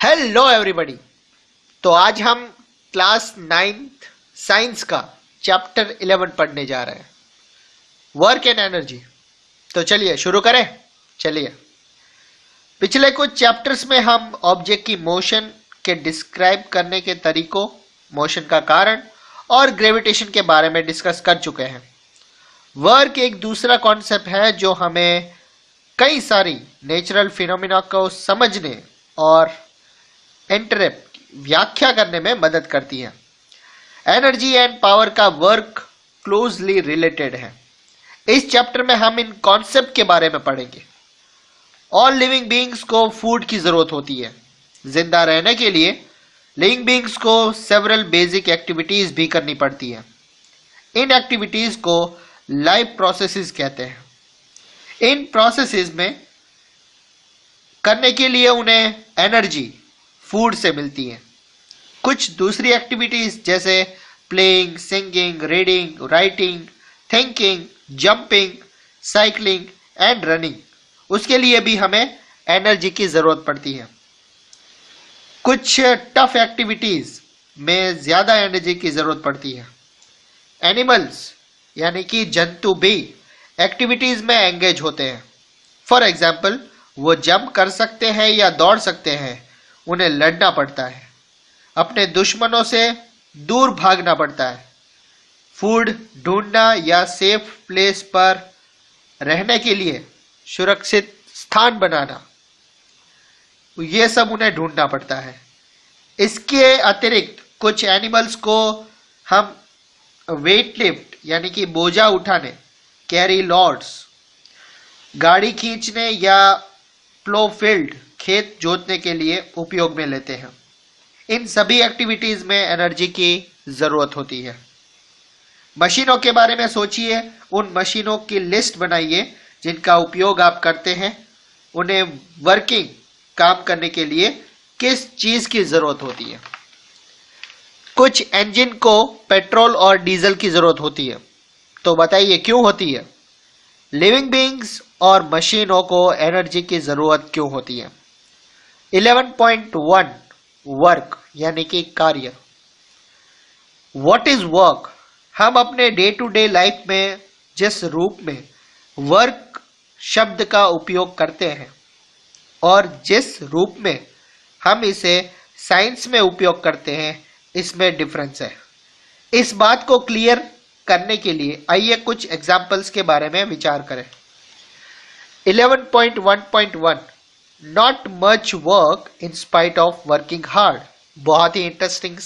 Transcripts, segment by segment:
Hello everybody. तो आज हम क्लास 9th साइंस का चैप्टर 11 पढ़ने जा रहे हैं, वर्क एंड एनर्जी। तो चलिए शुरू करें। चलिए, पिछले कुछ चैप्टर्स में हम ऑब्जेक्ट की मोशन के डिस्क्राइब करने के तरीकों, मोशन का कारण और ग्रेविटेशन के बारे में डिस्कस कर चुके हैं। वर्क एक दूसरा कॉन्सेप्ट है जो हमें कई सारी नेचुरल फिनोमिना को समझने और इंटरप्ट व्याख्या करने में मदद करती है। एनर्जी एंड पावर का वर्क क्लोजली रिलेटेड है। इस चैप्टर में हम इन कॉन्सेप्ट के बारे में पढ़ेंगे। ऑल लिविंग बीइंग्स को फूड की जरूरत होती है। जिंदा रहने के लिए लिविंग बीइंग्स को सेवरल बेसिक एक्टिविटीज भी करनी पड़ती है। इन एक्टिविटीज को लाइफ प्रोसेसेस कहते हैं। इन प्रोसेसेस में करने के लिए उन्हें एनर्जी फूड से मिलती है। कुछ दूसरी एक्टिविटीज जैसे playing, singing, reading, writing, thinking, jumping, cycling and running, उसके लिए भी हमें एनर्जी की जरूरत पड़ती है। कुछ टफ एक्टिविटीज में ज्यादा एनर्जी की जरूरत पड़ती है। एनिमल्स यानी कि जंतु भी एक्टिविटीज में एंगेज होते हैं। फॉर एग्जाम्पल, वो जंप कर सकते हैं या दौड़ सकते हैं। उन्हें लड़ना पड़ता है, अपने दुश्मनों से दूर भागना पड़ता है, फूड ढूंढना या सेफ प्लेस पर रहने के लिए सुरक्षित स्थान बनाना, ये सब उन्हें ढूंढना पड़ता है। इसके अतिरिक्त कुछ एनिमल्स को हम वेट लिफ्ट यानी कि बोझा उठाने, कैरी लॉड्स, गाड़ी खींचने या प्लो फील्ड, खेत जोतने के लिए उपयोग में लेते हैं। इन सभी एक्टिविटीज में एनर्जी की जरूरत होती है। मशीनों के बारे में सोचिए। उन मशीनों की लिस्ट बनाइए जिनका उपयोग आप करते हैं। उन्हें वर्किंग काम करने के लिए किस चीज की जरूरत होती है। कुछ इंजन को पेट्रोल और डीजल की जरूरत होती है। तो बताइए क्यों होती है? लिविंग बीइंग्स और मशीनों को एनर्जी की जरूरत क्यों होती है? 11.1 वर्क यानी कि कार्य। What is work? हम अपने डे टू डे लाइफ में जिस रूप में वर्क शब्द का उपयोग करते हैं और जिस रूप में हम इसे साइंस में उपयोग करते हैं, इसमें डिफरेंस है। इस बात को क्लियर करने के लिए आइए कुछ एग्जाम्पल्स के बारे में विचार करें। 11.1.1 not much work in spite of working hard. बहुत ही इंटरेस्टिंग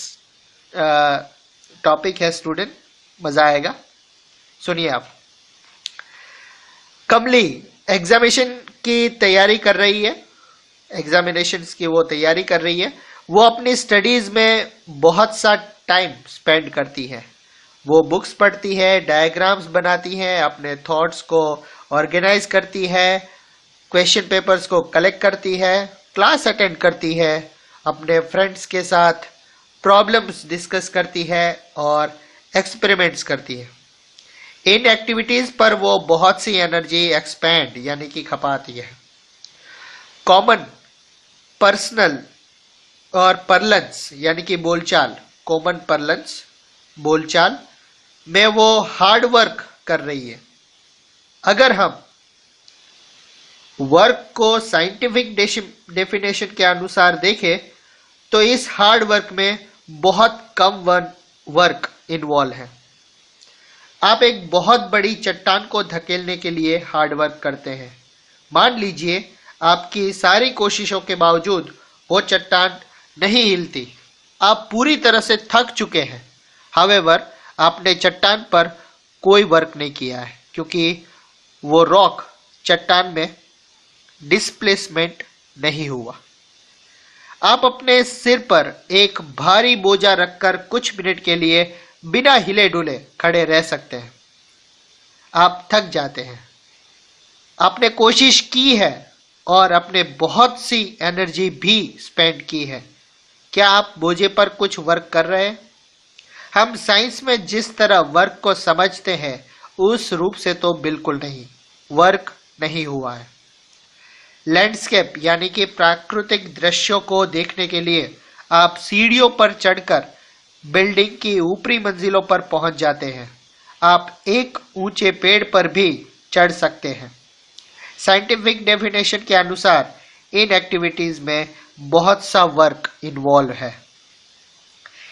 टॉपिक है स्टूडेंट, मजा आएगा, सुनिए आप। कमली एग्जामिनेशन की तैयारी कर रही है, एग्जामिनेशंस की वो तैयारी कर रही है। वो अपनी स्टडीज में बहुत सा टाइम स्पेंड करती है। वो बुक्स पढ़ती है, डायग्राम्स बनाती है, अपने थॉट्स को ऑर्गेनाइज करती है, क्वेश्चन पेपर्स को कलेक्ट करती है, क्लास अटेंड करती है, अपने फ्रेंड्स के साथ प्रॉब्लम्स डिस्कस करती है और एक्सपेरिमेंट्स करती है। इन एक्टिविटीज पर वो बहुत सी एनर्जी एक्सपेंड यानी कि खपाती है। कॉमन, पर्सनल और परलेंस यानी कि बोलचाल, कॉमन परलेंस बोलचाल में वो हार्ड वर्क कर रही है। अगर हम वर्क को साइंटिफिक डेफिनेशन के अनुसार देखें तो इस हार्ड वर्क में बहुत कम वर्क इन्वॉल्व है। आप एक बहुत बड़ी चट्टान को धकेलने के लिए हार्ड वर्क करते हैं। मान लीजिए आपकी सारी कोशिशों के बावजूद वो चट्टान नहीं हिलती, आप पूरी तरह से थक चुके हैं। हावेवर आपने चट्टान पर कोई वर्क नहीं किया है क्योंकि वो रॉक चट्टान में डिस्प्लेसमेंट नहीं हुआ। आप अपने सिर पर एक भारी बोझा रखकर कुछ मिनट के लिए बिना हिले डुले खड़े रह सकते हैं। आप थक जाते हैं, आपने कोशिश की है और आपने बहुत सी एनर्जी भी स्पेंड की है। क्या आप बोझे पर कुछ वर्क कर रहे हैं? हम साइंस में जिस तरह वर्क को समझते हैं उस रूप से तो बिल्कुल नहीं, वर्क नहीं हुआ है। लैंडस्केप यानी कि प्राकृतिक दृश्यों को देखने के लिए आप सीढ़ियों पर चढ़कर बिल्डिंग की ऊपरी मंजिलों पर पहुंच जाते हैं। आप एक ऊंचे पेड़ पर भी चढ़ सकते हैं। साइंटिफिक डेफिनेशन के अनुसार इन एक्टिविटीज में बहुत सा वर्क इन्वॉल्व है।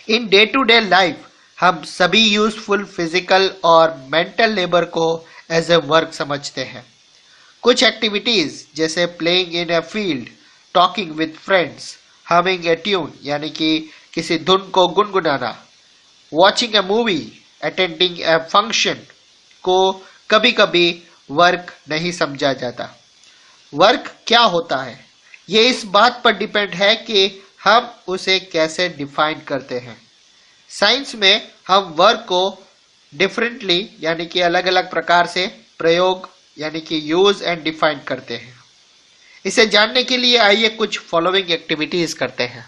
In day to day life हम सभी यूजफुल फिजिकल और मेंटल लेबर को एज ए वर्क समझते हैं। कुछ एक्टिविटीज जैसे playing in a field, talking with friends, humming a tune यानी कि किसी धुन को गुनगुनाना, watching a movie, attending a function को कभी कभी वर्क नहीं समझा जाता। वर्क क्या होता है, ये इस बात पर डिपेंड है कि हम उसे कैसे डिफाइन करते हैं। साइंस में हम वर्क को डिफरेंटली यानी कि अलग अलग प्रकार से प्रयोग यानी कि यूज एंड डिफाइन करते हैं। इसे जानने के लिए आइए कुछ फॉलोइंग एक्टिविटीज करते हैं।